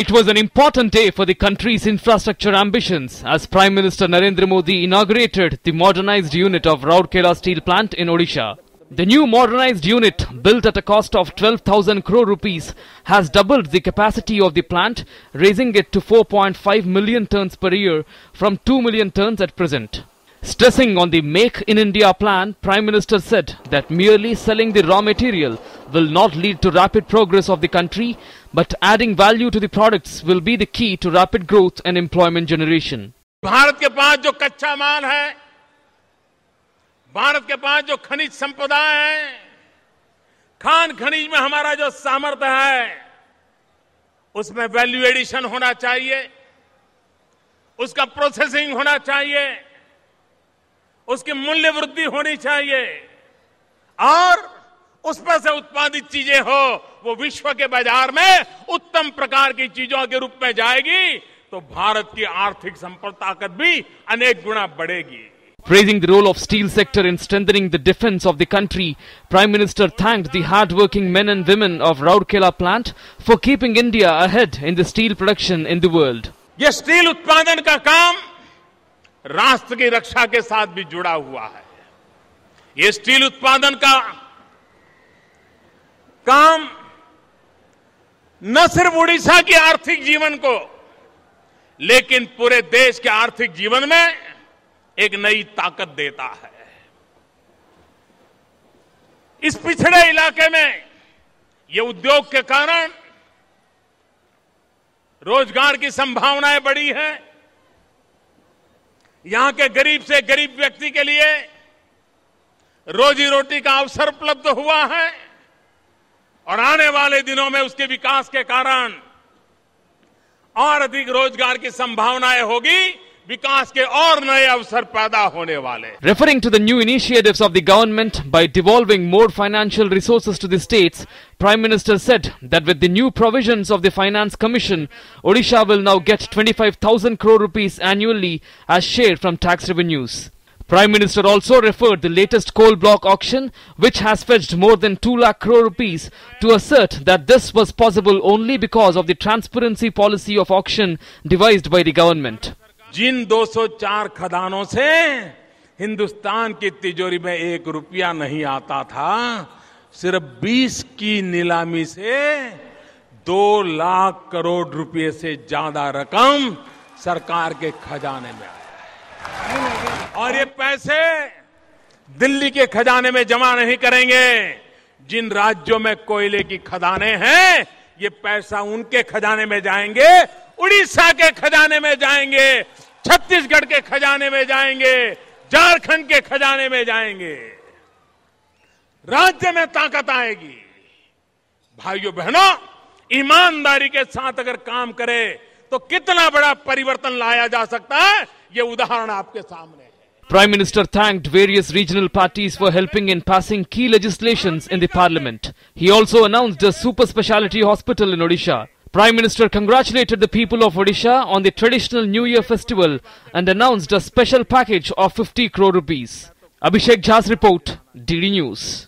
It was an important day for the country's infrastructure ambitions as Prime Minister Narendra Modi inaugurated the modernized unit of Rourkela Steel Plant in Odisha. The new modernized unit, built at a cost of 12,000 crore rupees, has doubled the capacity of the plant, raising it to 4.5 million tons per year from 2 million tons at present. Stressing on the Make in India plan, Prime Minister said that merely selling the raw material will not lead to rapid progress of the country, but adding value to the products will be the key to rapid growth and employment generation. Bharat के पास जो कच्चा माल है, भारत के पास जो खनिज संपदा है, खान खनिज में हमारा जो सामर्थ्य है, उसमें वैल्यू एडिशन होना चाहिए, उसका प्रोसेसिंग होना चाहिए, उसकी मूल्य वृद्धि होनी चाहिए और उसमें से उत्पादित चीजें हो वो विश्व के बाजार में उत्तम प्रकार की चीजों के रूप में जाएगी तो भारत की आर्थिक संपदा ताकत भी अनेक गुना बढ़ेगी. Praising the role of steel sector in strengthening the defense of the country, Prime Minister thanked the hard-working men and women of Rourkela plant for keeping India ahead in the steel production in the world. ये steel उत्पादन का काम राष्ट्र की रक्षा के साथ भी जुड़ा हुआ है. ये स्टील उत्पादन का काम न सिर्फ उड़ीसा के आर्थिक जीवन को लेकिन पूरे देश के आर्थिक जीवन में एक नई ताकत देता है. इस पिछड़े इलाके में ये उद्योग के कारण रोजगार की संभावनाएं बढ़ी हैं. यहां के गरीब से गरीब व्यक्ति के लिए रोजी रोटी का अवसर उपलब्ध हुआ है और आने वाले दिनों में उसके विकास के कारण और अधिक रोजगार की संभावनाएं होगी, विकास के और नए अवसर पैदा होने वाले. Referring to the new initiatives of the government by devolving more financial resources to the states, Prime Minister said that with the new provisions of the Finance Commission, Odisha will now get 25,000 crore rupees annually as share from tax revenues. Prime Minister also referred the latest coal block auction, which has fetched more than 2 lakh crore rupees, to assert that this was possible only because of the transparency policy of auction devised by the government. जिन 204 खदानों से हिंदुस्तान की तिजोरी में 1 रुपया नहीं आता था, सिर्फ 20 की नीलामी से 2 लाख करोड़ रुपए से ज्यादा रकम सरकार के खजाने में आया. और ये पैसे दिल्ली के खजाने में जमा नहीं करेंगे. जिन राज्यों में कोयले की खदानें हैं, ये पैसा उनके खजाने में जाएंगे, उड़ीसा के खजाने में जाएंगे, छत्तीसगढ़ के खजाने में जाएंगे, झारखंड के खजाने में जाएंगे. राज्य में ताकत आएगी. भाइयों बहनों, ईमानदारी के साथ अगर काम करे तो कितना बड़ा परिवर्तन लाया जा सकता है, ये उदाहरण आपके सामने है. Prime Minister thanked various regional parties for helping in passing key legislations in the parliament. He also announced a super speciality hospital in Odisha. Prime Minister congratulated the people of Odisha on the traditional New Year festival and announced a special package of 50 crore rupees. Abhishek Jha's report, DD News.